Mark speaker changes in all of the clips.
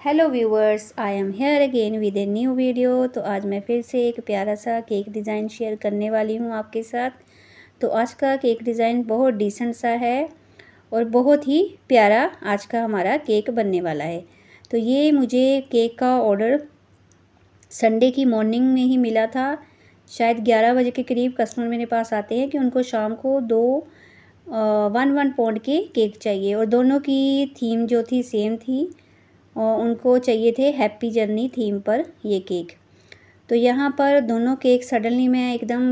Speaker 1: Hello viewers, I am here again with a new video. तो आज मैं फिर से एक प्यारा सा केक डिज़ाइन शेयर करने वाली हूँ आपके साथ। तो आज का केक डिज़ाइन बहुत डिसेंट सा है और बहुत ही प्यारा आज का हमारा केक बनने वाला है। तो ये मुझे केक का ऑर्डर संडे की मॉर्निंग में ही मिला था। शायद 11 बजे के करीब कस्टमर मेरे पास आते हैं कि उनको शाम को दो 1 पाउंड के केक चाहिए और दोनों की थीम जो थी सेम थी। और उनको चाहिए थे हैप्पी जर्नी थीम पर ये केक। तो यहाँ पर दोनों केक सडनली मैं एकदम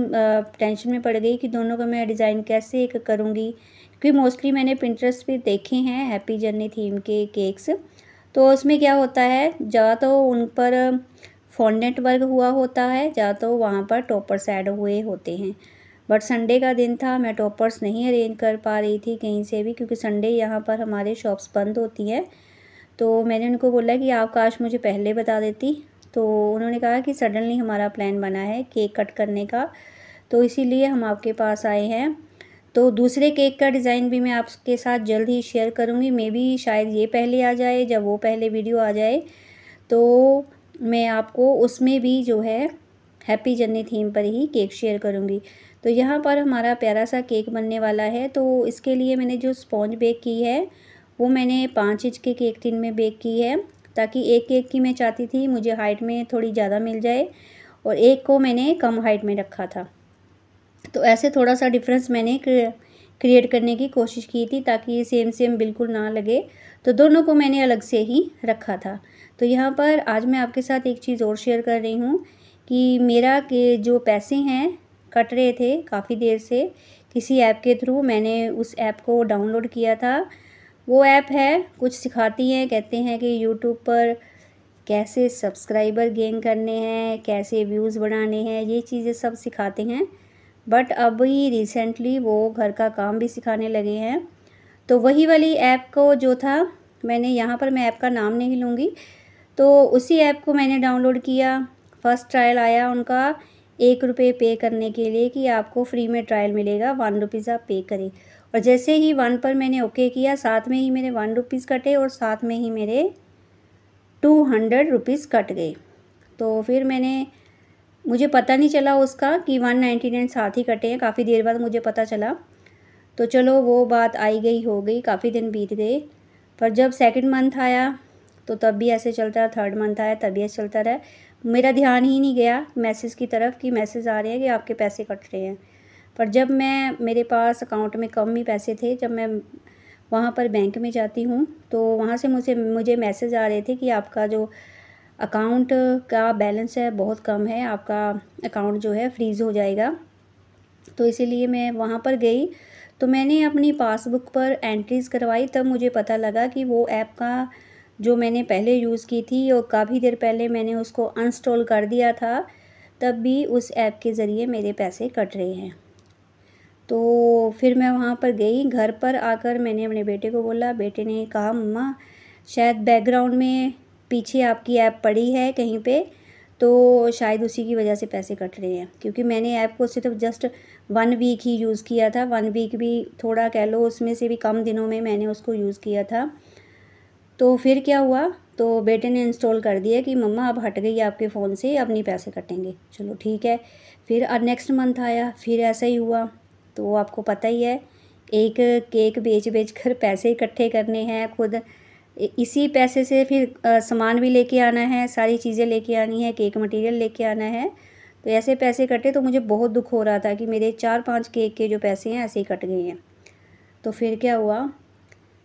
Speaker 1: टेंशन में पड़ गई कि दोनों का मैं डिज़ाइन कैसे करूँगी, क्योंकि मोस्टली मैंने पिंटरेस्ट पे देखे हैं हैप्पी जर्नी थीम के केक्स। तो उसमें क्या होता है, ज़्यादा तो उन पर फॉन्डेंट वर्क हुआ होता है, ज़्यादा तो वहाँ पर टॉपर्स ऐड हुए होते हैं। बट संडे का दिन था, मैं टॉपर्स नहीं अरेंज कर पा रही थी कहीं से भी, क्योंकि संडे यहाँ पर हमारे शॉप्स बंद होती हैं। तो मैंने उनको बोला कि आप काश मुझे पहले बता देती। तो उन्होंने कहा कि सडनली हमारा प्लान बना है केक कट करने का, तो इसीलिए हम आपके पास आए हैं। तो दूसरे केक का डिज़ाइन भी मैं आपके साथ जल्द ही शेयर करूँगी। मे बी शायद ये पहले आ जाए, जब वो पहले वीडियो आ जाए तो मैं आपको उसमें भी जो है हैप्पी जर्नी थीम पर ही केक शेयर करूँगी। तो यहाँ पर हमारा प्यारा सा केक बनने वाला है। तो इसके लिए मैंने जो स्पॉन्ज बेक की है वो मैंने 5 इंच के केक टिन में बेक की है, ताकि एक केक की मैं चाहती थी मुझे हाइट में थोड़ी ज़्यादा मिल जाए और एक को मैंने कम हाइट में रखा था। तो ऐसे थोड़ा सा डिफरेंस मैंने क्रिएट करने की कोशिश की थी, ताकि ये सेम सेम बिल्कुल ना लगे। तो दोनों को मैंने अलग से ही रखा था। तो यहाँ पर आज मैं आपके साथ एक चीज़ और शेयर कर रही हूँ कि मेरा के जो पैसे हैं कट रहे थे काफ़ी देर से किसी ऐप के थ्रू। मैंने उस ऐप को डाउनलोड किया था। वो ऐप है, कुछ सिखाती हैं, कहते हैं कि यूट्यूब पर कैसे सब्सक्राइबर गेन करने हैं, कैसे व्यूज़ बढ़ाने हैं, ये चीज़ें सब सिखाते हैं। बट अभी रिसेंटली वो घर का काम भी सिखाने लगे हैं। तो वही वाली ऐप को जो था, मैंने यहाँ पर मैं ऐप का नाम नहीं लूँगी, तो उसी ऐप को मैंने डाउनलोड किया। फर्स्ट ट्रायल आया उनका 1 रुपये पे करने के लिए कि आपको फ्री में ट्रायल मिलेगा, 1 रुपीज़ आप पे करें। और जैसे ही 1 पर मैंने ओके किया, साथ में ही मेरे 1 रुपीज़ कटे और साथ में ही मेरे 200 रुपीज़ कट गए। तो फिर मुझे पता नहीं चला उसका कि 199 साथ ही कटे हैं, काफ़ी देर बाद मुझे पता चला। तो चलो वो बात आई गई हो गई, काफ़ी दिन बीत गए। पर जब सेकंड मंथ आया तो तब भी ऐसे चलता रहा, थर्ड मंथ आया तब भी ऐसे चलता रहा। मेरा ध्यान ही नहीं गया मैसेज की तरफ कि मैसेज आ रहे हैं कि आपके पैसे कट रहे हैं। पर जब मेरे पास अकाउंट में कम ही पैसे थे, जब मैं वहाँ पर बैंक में जाती हूँ तो वहाँ से मुझे मैसेज आ रहे थे कि आपका जो अकाउंट का बैलेंस है बहुत कम है, आपका अकाउंट जो है फ्रीज़ हो जाएगा। तो इसीलिए मैं वहाँ पर गई, तो मैंने अपनी पासबुक पर एंट्रीज़ करवाई। तब मुझे पता लगा कि वो ऐप का जो मैंने पहले यूज़ की थी और काफ़ी देर पहले मैंने उसको अनइंस्टॉल कर दिया था, तब भी उस ऐप के ज़रिए मेरे पैसे कट रहे हैं। तो फिर मैं वहाँ पर गई, घर पर आकर मैंने अपने बेटे को बोला। बेटे ने कहा मम्मा शायद बैकग्राउंड में पीछे आपकी ऐप पड़ी है कहीं पे, तो शायद उसी की वजह से पैसे कट रहे हैं। क्योंकि मैंने ऐप को सिर्फ जस्ट 1 वीक ही यूज़ किया था, 1 वीक भी थोड़ा कह लो, उसमें से भी कम दिनों में मैंने उसको यूज़ किया था। तो फिर क्या हुआ, तो बेटे ने इंस्टॉल कर दिया कि मम्मा अब हट गई आपके फ़ोन से, अब नहीं पैसे कटेंगे। चलो ठीक है। फिर नेक्स्ट मंथ आया, फिर ऐसा ही हुआ। तो आपको पता ही है, एक केक बेच कर पैसे इकट्ठे करने हैं खुद, इसी पैसे से फिर सामान भी लेके आना है, सारी चीज़ें लेके आनी है, केक मटेरियल लेके आना है। तो ऐसे पैसे कटे तो मुझे बहुत दुख हो रहा था कि मेरे 4-5 केक के जो पैसे हैं ऐसे ही कट गए हैं। तो फिर क्या हुआ,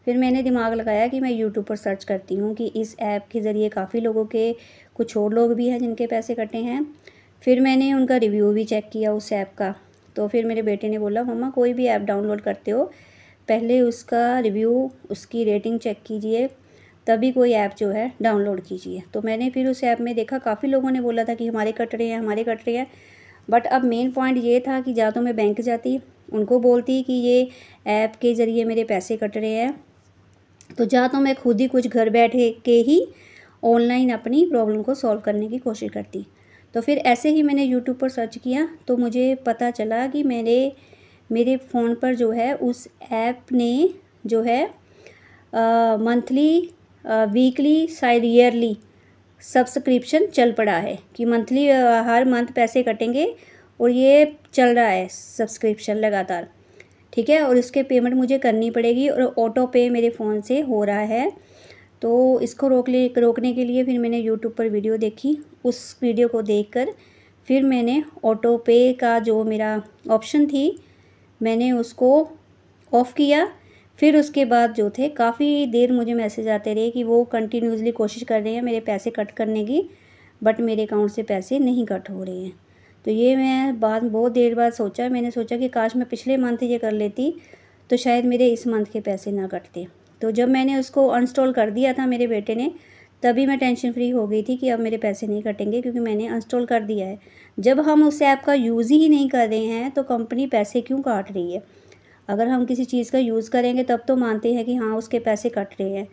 Speaker 1: फिर मैंने दिमाग लगाया कि मैं यूट्यूब पर सर्च करती हूँ कि इस ऐप के ज़रिए काफ़ी लोगों के, कुछ और लोग भी हैं जिनके पैसे कटे हैं। फिर मैंने उनका रिव्यू भी चेक किया उस ऐप का। तो फिर मेरे बेटे ने बोला मम्मा कोई भी ऐप डाउनलोड करते हो पहले उसका रिव्यू, उसकी रेटिंग चेक कीजिए, तभी कोई ऐप जो है डाउनलोड कीजिए। तो मैंने फिर उस ऐप में देखा, काफ़ी लोगों ने बोला था कि हमारे कट रहे हैं, हमारे कट रहे हैं। बट अब मेन पॉइंट ये था कि या तो मैं बैंक जाती, उनको बोलती कि ये ऐप के ज़रिए मेरे पैसे कट रहे हैं, तो या तो मैं खुद ही कुछ घर बैठे के ही ऑनलाइन अपनी प्रॉब्लम को सॉल्व करने की कोशिश करती। तो फिर ऐसे ही मैंने यूट्यूब पर सर्च किया, तो मुझे पता चला कि मेरे फ़ोन पर जो है उस ऐप ने जो है मंथली वीकली शायद ईयरली सब्सक्रिप्शन चल पड़ा है कि मंथली हर मंथ पैसे कटेंगे और ये चल रहा है सब्सक्रिप्शन लगातार, ठीक है। और इसके पेमेंट मुझे करनी पड़ेगी और ऑटो पे मेरे फ़ोन से हो रहा है। तो इसको रोकने के लिए फिर मैंने यूट्यूब पर वीडियो देखी। उस वीडियो को देखकर फिर मैंने ऑटो पे का जो मेरा ऑप्शन थी मैंने उसको ऑफ़ किया। फिर उसके बाद जो थे काफ़ी देर मुझे मैसेज आते रहे कि वो कंटिन्यूसली कोशिश कर रहे हैं मेरे पैसे कट करने की, बट मेरे अकाउंट से पैसे नहीं कट हो रहे हैं। तो ये मैं बहुत देर बाद सोचा, मैंने सोचा कि काश मैं पिछले मंथ ये कर लेती तो शायद मेरे इस मंथ के पैसे ना कटते। तो जब मैंने उसको अनइंस्टॉल कर दिया था मेरे बेटे ने, तभी मैं टेंशन फ्री हो गई थी कि अब मेरे पैसे नहीं कटेंगे क्योंकि मैंने अनइंस्टॉल कर दिया है। जब हम उस ऐप का यूज़ ही नहीं कर रहे हैं तो कंपनी पैसे क्यों काट रही है? अगर हम किसी चीज़ का यूज़ करेंगे तब तो मानते हैं कि हाँ उसके पैसे कट रहे हैं।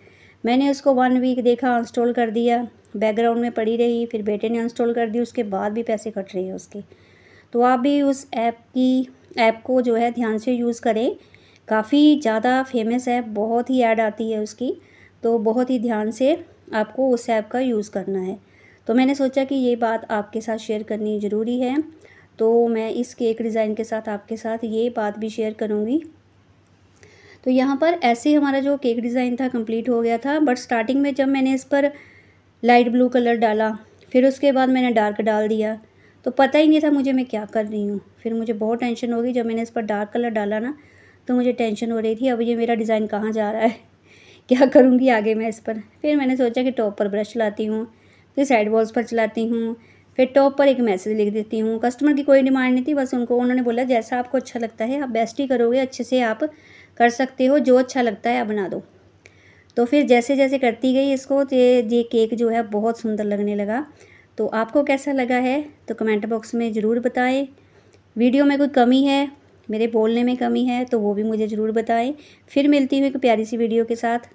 Speaker 1: मैंने उसको 1 वीक देखा, अनइंस्टॉल कर दिया, बैकग्राउंड में पड़ी रही, फिर बेटे ने अनइंस्टॉल कर दी, उसके बाद भी पैसे कट रहे हैं उसके। तो आप भी उस ऐप को जो है ध्यान से यूज़ करें। काफ़ी ज़्यादा फेमस है, बहुत ही ऐड आती है उसकी, तो बहुत ही ध्यान से आपको उस ऐप का यूज़ करना है। तो मैंने सोचा कि ये बात आपके साथ शेयर करनी ज़रूरी है, तो मैं इस केक डिज़ाइन के साथ आपके साथ ये बात भी शेयर करूँगी। तो यहाँ पर ऐसे हमारा जो केक डिज़ाइन था कंप्लीट हो गया था, बट स्टार्टिंग में जब मैंने इस पर लाइट ब्लू कलर डाला, फिर उसके बाद मैंने डार्क डाल दिया, तो पता ही नहीं था मुझे मैं क्या कर रही हूँ। फिर मुझे बहुत टेंशन हो गई जब मैंने इस पर डार्क कलर डाला ना, तो मुझे टेंशन हो रही थी अब ये मेरा डिज़ाइन कहाँ जा रहा है, क्या करूँगी आगे मैं इस पर। फिर मैंने सोचा कि टॉप पर ब्रश चलाती हूँ, फिर साइड वॉल्स पर चलाती हूँ, फिर टॉप पर एक मैसेज लिख देती हूँ। कस्टमर की कोई डिमांड नहीं थी, बस उन्होंने बोला जैसा आपको अच्छा लगता है आप बेस्ट ही करोगे, अच्छे से आप कर सकते हो, जो अच्छा लगता है आप बना दो। तो फिर जैसे जैसे करती गई इसको तो ये केक जो है बहुत सुंदर लगने लगा। तो आपको कैसा लगा है तो कमेंट बॉक्स में ज़रूर बताएं। वीडियो में कोई कमी है, मेरे बोलने में कमी है तो वो भी मुझे ज़रूर बताएं। फिर मिलती हूँ एक प्यारी सी वीडियो के साथ।